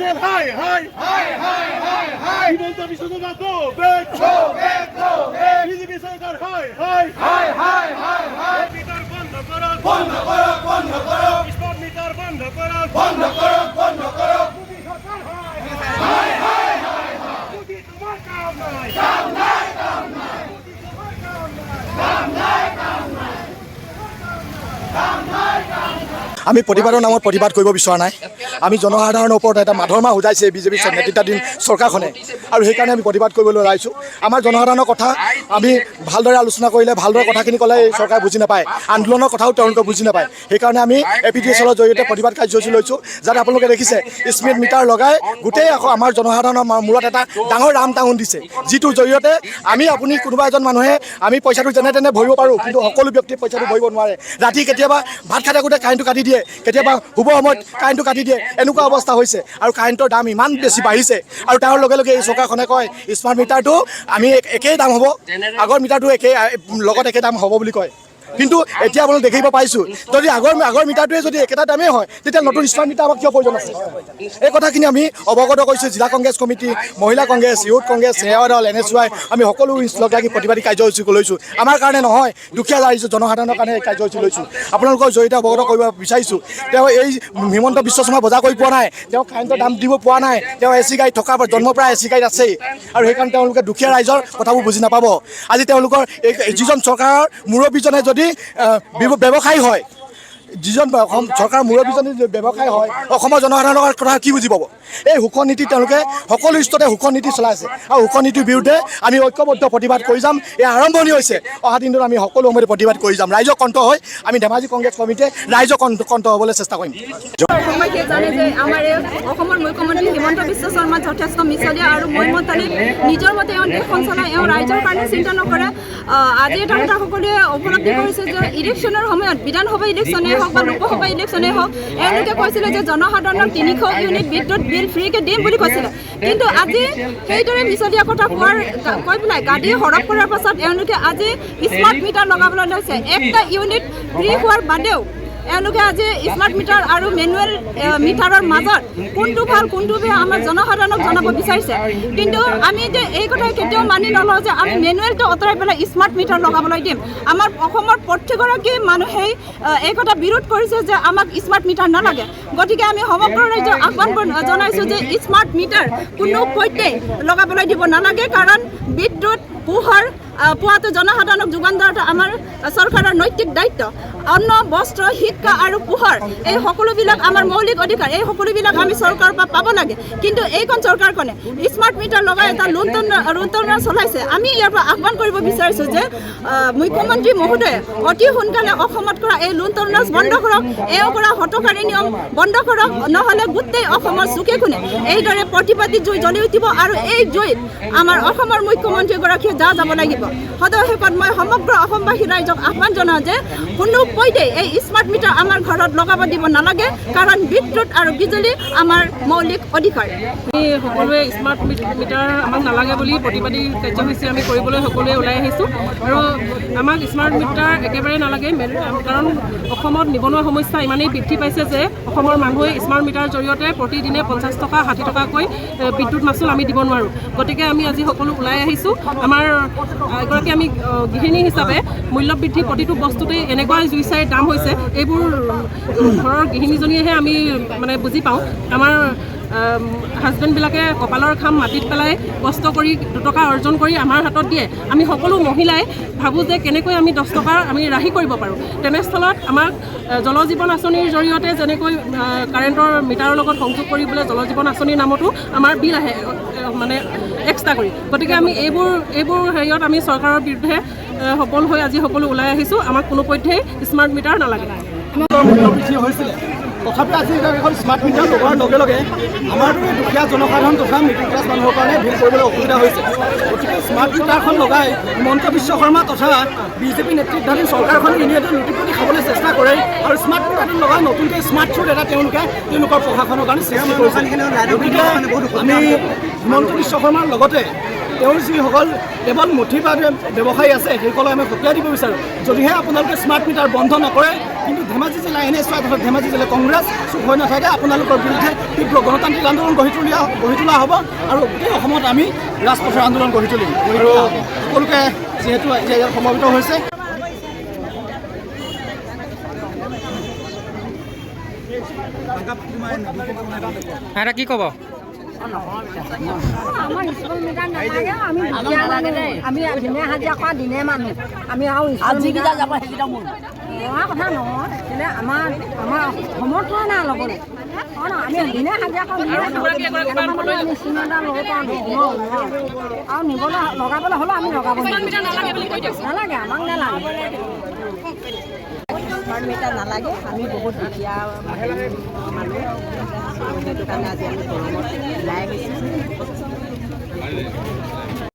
said hi, hi, hi, hi, hi, hi. Himanta Biswa Sarkar, go back, go back, go back. BJP Sarkar, hi, hi, hi, hi, hi, hi. Meter বন্ধ করো, বন্ধ করো, বন্ধ করো। Smart meter বন্ধ করো, বন্ধ করো, বন্ধ করো। মোদি সরকার, hi, hi, hi, hi, hi. Modi তোমার কাম নাই, কাম নাই, কাম নাই। মোদি তোমার কাম নাই, কাম নাই, কাম নাই। কাম নাই, কাম নাই। আমি প্ৰতিবাদৰ নামত প্ৰতিবাদ কৰিব বিচৰা নাই। আমি জনসাধাৰণৰ ওপৰত এটা মাধৰ্মা উজাইছে বিজেপি নেতৃত্বাধীন চৰকাৰখনে, আৰু সেইকাৰণে আমি প্ৰতিবাদ কৰিবলৈ ওলাইছোঁ। আমাৰ জনসাধাৰণৰ কথা আমি ভালদৰে আলোচনা কৰিলে, ভালদৰে কথাখিনি ক'লে এই চৰকাৰে বুজি নাপায়, আন্দোলনৰ কথাও তেওঁলোকে বুজি নাপায়। সেইকাৰণে আমি APTSL জৰিয়তে প্ৰতিবাদ কাৰ্যসূচী লৈছোঁ, যাতে আপোনালোকে দেখিছে স্মাৰ্ট মিটাৰ লগাই গোটেই আকৌ আমাৰ জনসাধাৰণৰ মূৰত এটা ডাঙৰ ৰাম টাউন দিছে, যিটোৰ জৰিয়তে আপুনি কোনোবা এজন মানুহে আমি পইচাটো যেনে তেনে ভৰিব পাৰোঁ, কিন্তু সকলো ব্যক্তিয়ে পইচাটো ভৰিব নোৱাৰে। ৰাতি কেতিয়াবা ভাত খাই থাকোঁতে কাৰেণ্টটো কাটি দিয়ে, কেতিয়াবা শুভ সময়ত কাৰেণ্টটো কাটি দিয়ে, এনেকুৱা অৱস্থা হৈছে। আৰু কাৰেণ্টৰ দাম ইমান বেছি বাঢ়িছে, আৰু তাৰ লগে লগে এই চৰকাৰখনে কয় স্মাৰ্ট মিটাৰটো আমি একেই দাম হ'ব, আগৰ মিটাৰটো লগত একে দাম হ'ব বুলি কয়। কিন্তু এতিয়া আপোনালোকে দেখিব পাইছোঁ, যদি আগৰ মিটাৰটোৱে যদি একেটা দামেই হয়, তেতিয়া নতুন স্মাৰ্ট মিটাৰ আমাক কিয় প্ৰয়োজন আছে? এই কথাখিনি আমি অৱগত কৰিছোঁ। জিলা কংগ্ৰেছ কমিটি, মহিলা কংগ্ৰেছ, ইউথ কংগ্ৰেছ, সেৱা দল, NSY আমি সকলো লগলাগি প্ৰতিবাদী কাৰ্যসূচী লৈছোঁ। আমাৰ কাৰণে নহয়, দুখীয়া ৰাইজৰ জনসাধাৰণৰ কাৰণে এই কাৰ্যসূচী লৈছোঁ। আপোনালোকৰ জৰিয়তে অৱগত কৰিব বিচাৰিছোঁ, তেওঁ এই হিমন্ত বিশ্ব শৰ্মা বজাৰ কৰি পোৱা নাই, তেওঁ কাৰেণ্টৰ দাম দিব পোৱা নাই, তেওঁ AC গাড়ীত থকাৰ পৰা জন্মৰ পৰা AC গাড়ীত আছেই, আৰু সেইকাৰণে তেওঁলোকে দুখীয়া ৰাইজৰ কথাবোৰ বুজি নাপাব। আজি তেওঁলোকৰ যিজন চৰকাৰৰ মুৰব্বীজনে যদি ব্যৱসায়ী হয়, যিজন চৰকাৰৰ মুৰব্বীজনী ব্যৱসায় হয়, অসমৰ জনসাধাৰণৰ কথা কি বুজি পাব? এই সুখ নীতি তেওঁলোকে সকলো স্তৰতে সুখ নীতি চলাইছে, আৰু সুখ নীতিৰ বিৰুদ্ধে আমি ঐক্যবদ্ধ প্ৰতিবাদ কৰি যাম। এই আৰম্ভণি হৈছে, অহা দিনটোত আমি সকলো সময়তে প্ৰতিবাদ কৰি যাম। ৰাইজৰ কণ্ঠ হৈ আমি ধেমাজি কংগ্ৰেছ কমিটিয়ে ৰাইজৰ কণ্ঠ হ'বলৈ চেষ্টা কৰিম। জানে যে আমাৰ অসমৰ মুখ্যমন্ত্ৰী হিমন্ত বিশ্ব শৰ্মা যথেষ্ট মিছলীয়া, আৰু মই মতালি নিজৰ মতে দেশখন চলাই ৰাইজৰ কাৰণে চিন্তা নকৰে। আজি এটা কথা সকলোৱে উপলব্ধি কৰিছে যে ইলেকশ্যনৰ সময়ত, বিধানসভা ইলেকশ্যনেই হওক বা লোকসভা ইলেকশ্যনেই হওক, এওঁলোকে কৈছিলে যে জনসাধাৰণক 300 ইউনিট বিদ্যুৎ বিল ফ্ৰীকৈ দিম বুলি কৈছিলে। কিন্তু আজি সেইদৰে মিছলীয়া কথা কৈ পেলাই গাড়ী সৰব কৰাৰ পাছত এওঁলোকে আজি স্মাৰ্ট মিটাৰ লগাবলৈ লৈছে। একটা ইউনিট ফ্ৰী হোৱাৰ বাদেও এওঁলোকে আজি স্মাৰ্ট মিটাৰ আৰু মেনুৱেল মিটাৰৰ মাজত কোনটো ভাল কোনটো বেয়া আমাৰ জনসাধাৰণক জনাব বিচাৰিছে। কিন্তু আমি যে এই কথা কেতিয়াও মানি নলওঁ যে আমি মেনুৱেলটো আঁতৰাই পেলাই স্মাৰ্ট মিটাৰ লগাবলৈ দিম। আমাৰ অসমৰ প্ৰত্যেকগৰাকী মানুহেই এই কথা বিৰোধ কৰিছে যে আমাক স্মাৰ্ট মিটাৰ নালাগে। গতিকে আমি সমগ্ৰ ৰাজ্যক আহ্বান জনাইছোঁ যে স্মাৰ্ট মিটাৰ কোনো পধ্যেই লগাবলৈ দিব নালাগে, কাৰণ বিদ্যুৎ পোহৰ পোৱাটো জনসাধাৰণক যোগান ধৰাটো আমাৰ চৰকাৰৰ নৈতিক দায়িত্ব। অন্ন, বস্ত্ৰ, শিক্ষা আৰু পোহৰ এই সকলোবিলাক আমাৰ মৌলিক অধিকাৰ, এই সকলোবিলাক আমি চৰকাৰৰ পৰা পাব লাগে। কিন্তু এইখন চৰকাৰখনে স্মাৰ্ট মিটাৰ লগাই এটা লুণ্ঠনা চলাইছে। আমি ইয়াৰ পৰা আহ্বান কৰিব বিচাৰিছোঁ যে মুখ্যমন্ত্ৰী মহোদয়ে অতি সোনকালে অসমত কৰা এই লুণ্ঠনা বন্ধ কৰক, এওঁ কৰা হঠকাৰী নিয়ম বন্ধ কৰক, নহ'লে গোটেই অসমৰ চুকে কোণে এইদৰে প্ৰতিবাদী জুই জ্বলি উঠিব, আৰু এই জুইত আমাৰ অসমৰ মুখ্যমন্ত্ৰীগৰাকীয়ে যাব লাগিব। সদশেষত মই সমগ্ৰ অসমবাসী ৰাইজক আহ্বান জনাওঁ যে কোনো পধ্যেই এই স্মাৰ্ট মিটাৰ আমাৰ ঘৰত লগাব দিব নালাগে, কাৰণ বিদ্যুৎ আৰু বিজুলী আমাৰ মৌলিক অধিকাৰ। আমি সকলোৱে স্মাৰ্ট মিটাৰ আমাক নালাগে বুলি প্ৰতিবাদী কাৰ্যসূচী আমি কৰিবলৈ সকলোৱে ওলাই আহিছোঁ। আৰু আমাক স্মাৰ্ট মিটাৰ একেবাৰে নালাগে, কাৰণ অসমত নিবনুৱা সমস্যা ইমানেই বৃদ্ধি পাইছে যে অসমৰ মানুহে স্মাৰ্ট মিটাৰৰ জৰিয়তে প্ৰতিদিনে 50 টকা 60 টকাকৈ বিদ্যুৎ মাচুল আমি দিব নোৱাৰোঁ। গতিকে আমি আজি সকলো ওলাই আহিছোঁ। আমাৰ এগৰাকী আমি গৃহিণী হিচাপে মূল্যবৃদ্ধি প্ৰতিটো বস্তুতেই এনেকুৱা জুই চাই দাম হৈছে, এইবোৰ ঘৰৰ গৃহিণীজনীয়েহে আমি বুজি পাওঁ। আমাৰ হাজবেণ্ডবিলাকে কপালৰ খাম মাটিত পেলাই কষ্ট কৰি 2 টকা অৰ্জন কৰি আমাৰ হাতত দিয়ে। আমি সকলো মহিলাই ভাবোঁ যে কেনেকৈ আমি 10 টকা আমি ৰাহি কৰিব পাৰোঁ। তেনেস্থলত আমাক জল জীৱন আঁচনিৰ জৰিয়তে যেনেকৈ কাৰেণ্টৰ মিটাৰৰ লগত সংযোগ কৰিবলৈ জল জীৱন আঁচনিৰ নামতো আমাৰ বিল আহে এক্সট্ৰা কৰি। গতিকে আমি এইবোৰ হেৰিয়ত আমি চৰকাৰৰ বিৰুদ্ধে সফল হৈ আজি সকলো ওলাই আহিছোঁ। আমাক কোনো পধ্যেই স্মাৰ্ট মিটাৰ নালাগে। মূল্যবৃদ্ধি হৈছিলে, তথাপি আজি এখন স্মাৰ্ট মিটাৰ লগোৱাৰ লগে লগে আমাৰ দুখীয়া জনসাধাৰণ তথা মিডিল ক্লাছ মানুহৰ কাৰণে বিল কৰিবলৈ অসুবিধা হৈছে। গতিকে স্মাৰ্ট মিটাৰখন লগাই হিমন্ত বিশ্ব শৰ্মা তথা বিজেপি নেতৃত্বাধীন চৰকাৰখনে এনেই লুটি পুটি খাবলৈ চেষ্টা কৰে, আৰু স্মাৰ্ট মিটাৰটো লগাই নতুনকৈ স্মাৰ্ট শ্বুট এটা তেওঁলোকৰ প্ৰশাসনৰ কাৰণে সৃষ্টি কৰিছে। গতিকে আমি হিমন্ত বিশ্ব শৰ্মাৰ লগতে তেওঁৰ যিসকল কেৱল মুঠিবাদ ব্যৱসায়ী আছে সেইসকলক আমি সকীয়াই দিব বিচাৰোঁ। যদিহে আপোনালোকে স্মাৰ্ট মিটাৰ বন্ধ নকৰে কিন্তু ধেমাজি জিলা NSY তথা ধেমাজি জিলা কংগ্ৰেছ চুপ হৈ নাথাকে, আপোনালোকৰ বিৰুদ্ধে তীব্ৰ গণতান্ত্ৰিক আন্দোলন গঢ়ি তোলা হ'ব আৰু গোটেই অসমত আমি ৰাজপথৰ আন্দোলন গঢ়ি তুলিম। আৰু সকলোকে যিহেতু এতিয়া ইয়াত সমবেত হৈছে কি ক'ব? আমাৰ স্কুল মিটাৰ নালাগে, আমি দিনে হাজিৰা কৰা দিনে মানুহ আমি আৰু যিকেইটা যাব সেইকেইটা মোৰ লোৱা কথা নহয়, কিন্তু আমাৰ সমৰ্থ নাই ল'বলৈ। আমি দিনে হাজিৰা কৰা আমি চিমেণ্টাৰ ল'ব পাৰোঁ আৰু নিবলৈ লগাবলৈ হ'লেও আমি লগাব নালাগে, আমাক নালাগে স্মাৰ্ট মিটাৰ নালাগে। আমি বহুত দুখীয়া মানুহ, সেইটো কাৰণে আজি আমি গৰমত ওলাই আহিছোঁ।